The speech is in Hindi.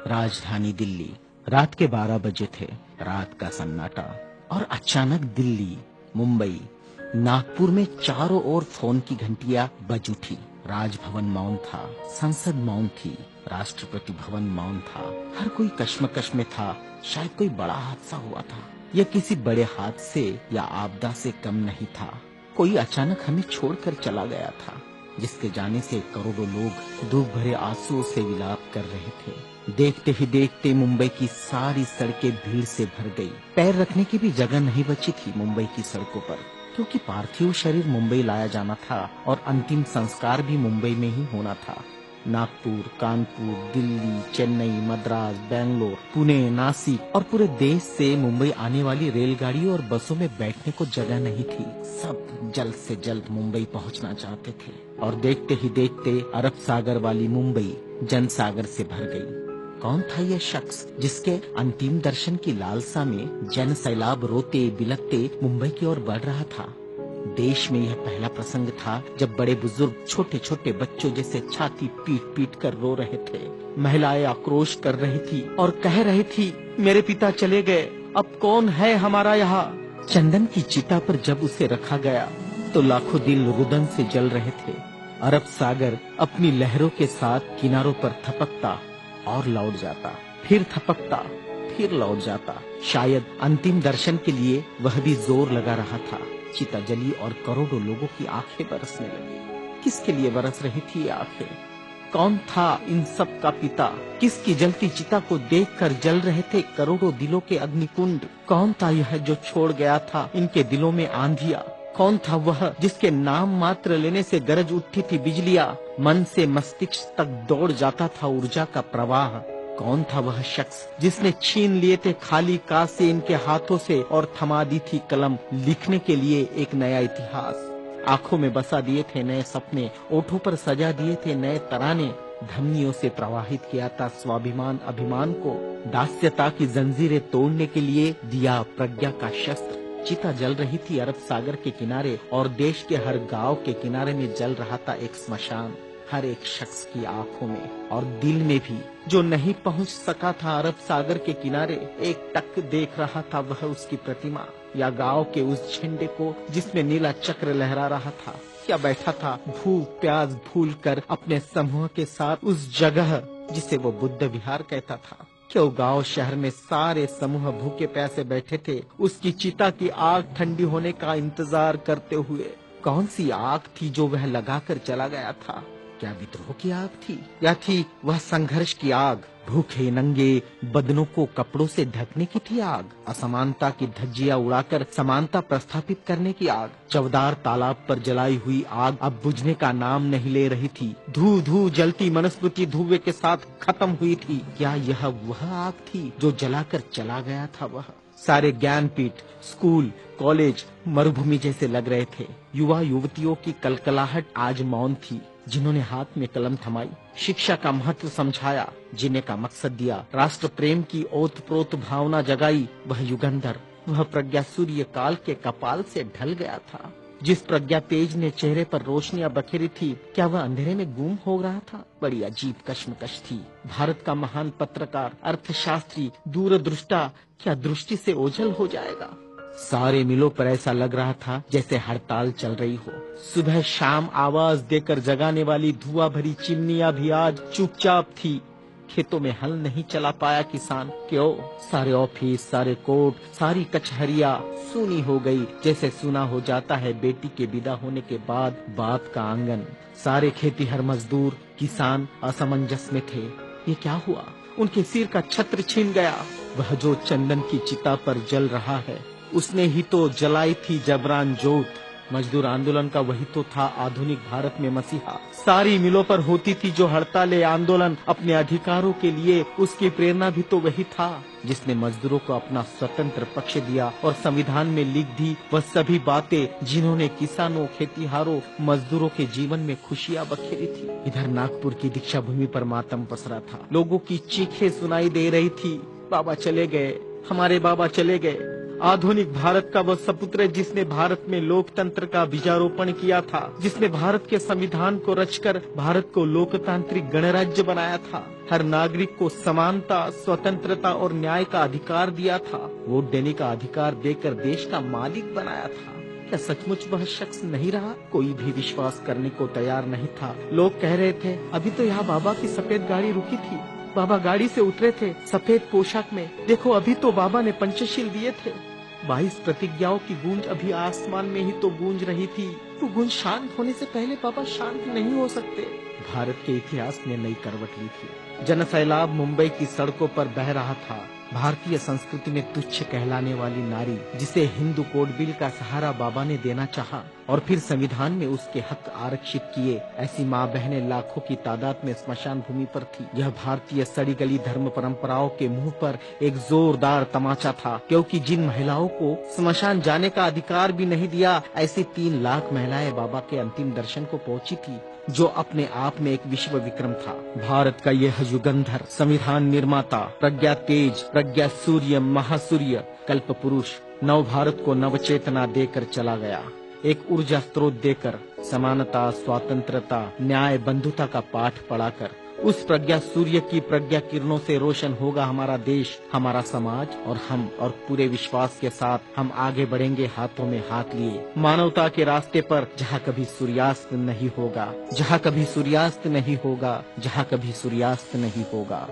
राजधानी दिल्ली। रात के 12 बजे थे। रात का सन्नाटा। और अचानक दिल्ली, मुंबई, नागपुर में चारों ओर फोन की घंटियां बज उठी। राजभवन मौन था, संसद मौन थी, राष्ट्रपति भवन मौन था। हर कोई कश्मकश में था। शायद कोई बड़ा हादसा हुआ था। यह किसी बड़े हादसे या आपदा से कम नहीं था। कोई अचानक हमें छोड़कर चला गया था, जिसके जाने से करोड़ों लोग दुख भरे आंसुओं से विलाप कर रहे थे। देखते ही देखते मुंबई की सारी सड़कें भीड़ से भर गई। पैर रखने की भी जगह नहीं बची थी मुंबई की सड़कों पर, क्योंकि पार्थिव शरीर मुंबई लाया जाना था और अंतिम संस्कार भी मुंबई में ही होना था। नागपुर, कानपुर, दिल्ली, चेन्नई, मद्रास, बेंगलोर, पुणे, नासिक और पूरे देश से मुंबई आने वाली रेलगाड़ियों और बसों में बैठने को जगह नहीं थी। सब जल्द से जल्द मुंबई पहुंचना चाहते थे और देखते ही देखते अरब सागर वाली मुंबई जनसागर से भर गई। कौन था यह शख्स जिसके अंतिम दर्शन की लालसा में जन सैलाब रोते बिलखते मुंबई की ओर बढ़ रहा था? देश में यह पहला प्रसंग था जब बड़े बुजुर्ग छोटे छोटे बच्चों जैसे छाती पीट पीट कर रो रहे थे। महिलाएं आक्रोश कर रही थी और कह रही थी, मेरे पिता चले गए, अब कौन है हमारा यहाँ? चंदन की चिता पर जब उसे रखा गया तो लाखों दिल रुदन से जल रहे थे। अरब सागर अपनी लहरों के साथ किनारों पर थपकता और लौट जाता, फिर थपकता, फिर लौट जाता। शायद अंतिम दर्शन के लिए वह भी जोर लगा रहा था। चिता जली और करोड़ों लोगों की आंखें बरसने लगी। किसके लिए बरस रही थी ये आंखें? कौन था इन सब का पिता? किसकी जलती चिता को देखकर जल रहे थे करोड़ों दिलों के अग्निकुंड? कौन था यह जो छोड़ गया था इनके दिलों में आंधिया? कौन था वह जिसके नाम मात्र लेने से गरज उठती थी बिजलियां? मन से मस्तिष्क तक दौड़ जाता था ऊर्जा का प्रवाह। कौन था वह शख्स जिसने छीन लिए थे खाली कासे इनके हाथों से और थमा दी थी कलम लिखने के लिए एक नया इतिहास? आंखों में बसा दिए थे नए सपने, ओठों पर सजा दिए थे नए तराने, धमनियों से प्रवाहित किया था स्वाभिमान अभिमान को, दास्यता की जंजीरें तोड़ने के लिए दिया प्रज्ञा का शस्त्र। चिता जल रही थी अरब सागर के किनारे और देश के हर गांव के किनारे में जल रहा था एक स्मशान। हर एक शख्स की आंखों में और दिल में भी, जो नहीं पहुंच सका था अरब सागर के किनारे, एक टक देख रहा था वह उसकी प्रतिमा या गांव के उस झंडे को जिसमें नीला चक्र लहरा रहा था, या बैठा था भूख प्यास भूल कर अपने समूह के साथ उस जगह जिसे वो बुद्ध विहार कहता था। क्यों गांव शहर में सारे समूह भूखे प्यासे बैठे थे उसकी चिता की आग ठंडी होने का इंतजार करते हुए। कौन सी आग थी जो वह लगाकर चला गया था? क्या विद्रोह की आग थी या थी वह संघर्ष की आग? भूखे नंगे बदनों को कपड़ों से ढकने की थी आग? असमानता की धज्जियां उड़ाकर समानता प्रस्थापित करने की आग? चवदार तालाब पर जलाई हुई आग अब बुझने का नाम नहीं ले रही थी। धू धू जलती मनुस्मृति धुएं के साथ खत्म हुई थी। क्या यह वह आग थी जो जलाकर चला गया था वह? सारे ज्ञानपीठ, स्कूल, कॉलेज मरुभूमि जैसे लग रहे थे। युवा युवतियों की कलकलाहट आज मौन थी। जिन्होंने हाथ में कलम थमाई, शिक्षा का महत्व समझाया, जीने का मकसद दिया, राष्ट्र प्रेम की ओतप्रोत भावना जगाई, वह युगंधर, वह प्रज्ञा सूर्य काल के कपाल से ढल गया था। जिस प्रज्ञा तेज ने चेहरे पर रोशनियां बखेरी थी, क्या वह अंधेरे में गुम हो रहा था? बड़ी अजीब कश्मकश थी। भारत का महान पत्रकार, अर्थशास्त्री, दूरदृष्टा क्या दृष्टि से ओझल हो जाएगा? सारे मिलों पर ऐसा लग रहा था जैसे हड़ताल चल रही हो। सुबह शाम आवाज देकर जगाने वाली धुआं भरी चिमनियां भी आज चुपचाप थी। खेतों में हल नहीं चला पाया किसान। क्यों? सारे ऑफिस, सारे कोर्ट, सारी कचहरियां सूनी हो गई, जैसे सूना हो जाता है बेटी के विदा होने के बाद बाप का आंगन। सारे खेतीहर मजदूर, किसान असमंजस में थे। ये क्या हुआ? उनके सिर का छत्र छिन गया। वह जो चंदन की चिता पर जल रहा है, उसने ही तो जलाई थी जबरान जोत। मजदूर आंदोलन का वही तो था आधुनिक भारत में मसीहा। सारी मिलों पर होती थी जो हड़तालें आंदोलन अपने अधिकारों के लिए, उसकी प्रेरणा भी तो वही था जिसने मजदूरों को अपना स्वतंत्र पक्ष दिया और संविधान में लिख दी वह सभी बातें जिन्होंने किसानों, खेतीहारों, मजदूरों के जीवन में खुशियां बखेरी थी। इधर नागपुर की दीक्षा भूमि पर मातम पसरा था। लोगों की चीखें सुनाई दे रही थी, बाबा चले गए, हमारे बाबा चले गए। आधुनिक भारत का वह सपुत्र जिसने भारत में लोकतंत्र का बीजारोपण किया था, जिसने भारत के संविधान को रचकर भारत को लोकतांत्रिक गणराज्य बनाया था, हर नागरिक को समानता, स्वतंत्रता और न्याय का अधिकार दिया था, वोट देने का अधिकार देकर देश का मालिक बनाया था। क्या सचमुच वह शख्स नहीं रहा? कोई भी विश्वास करने को तैयार नहीं था। लोग कह रहे थे, अभी तो यहाँ बाबा की सफेद गाड़ी रुकी थी, बाबा गाड़ी से उतरे थे सफेद पोशाक में, देखो अभी तो बाबा ने पंचशील दिए थे। 22 प्रतिज्ञाओं की गूंज अभी आसमान में ही तो गूंज रही थी। तो गूंज शांत होने से पहले बाबा शांत नहीं हो सकते। भारत के इतिहास ने नई करवट ली थी। जनसैलाब मुंबई की सड़कों पर बह रहा था। भारतीय संस्कृति में तुच्छ कहलाने वाली नारी, जिसे हिंदू कोड बिल का सहारा बाबा ने देना चाहा और फिर संविधान में उसके हक आरक्षित किए, ऐसी माँ बहनें लाखों की तादाद में स्मशान भूमि पर थी। यह भारतीय सड़ी गली धर्म परंपराओं के मुंह पर एक जोरदार तमाचा था, क्योंकि जिन महिलाओं को स्मशान जाने का अधिकार भी नहीं दिया, ऐसी 3 लाख महिलाएं बाबा के अंतिम दर्शन को पहुंची थी, जो अपने आप में एक विश्व विक्रम था। भारत का यह युगंधर, संविधान निर्माता, प्रज्ञा तेज, प्रज्ञा सूर्य, महासूर्य, कल्प पुरुष नव भारत को नव चेतना देकर चला गया। एक ऊर्जा स्रोत देकर, समानता, स्वतंत्रता, न्याय, बंधुता का पाठ पढ़ाकर, उस प्रज्ञा सूर्य की प्रज्ञा किरणों से रोशन होगा हमारा देश, हमारा समाज और हम, और पूरे विश्वास के साथ हम आगे बढ़ेंगे हाथों में हाथ लिए, मानवता के रास्ते पर, जहाँ कभी सूर्यास्त नहीं होगा, जहाँ कभी सूर्यास्त नहीं होगा, जहाँ कभी सूर्यास्त नहीं होगा।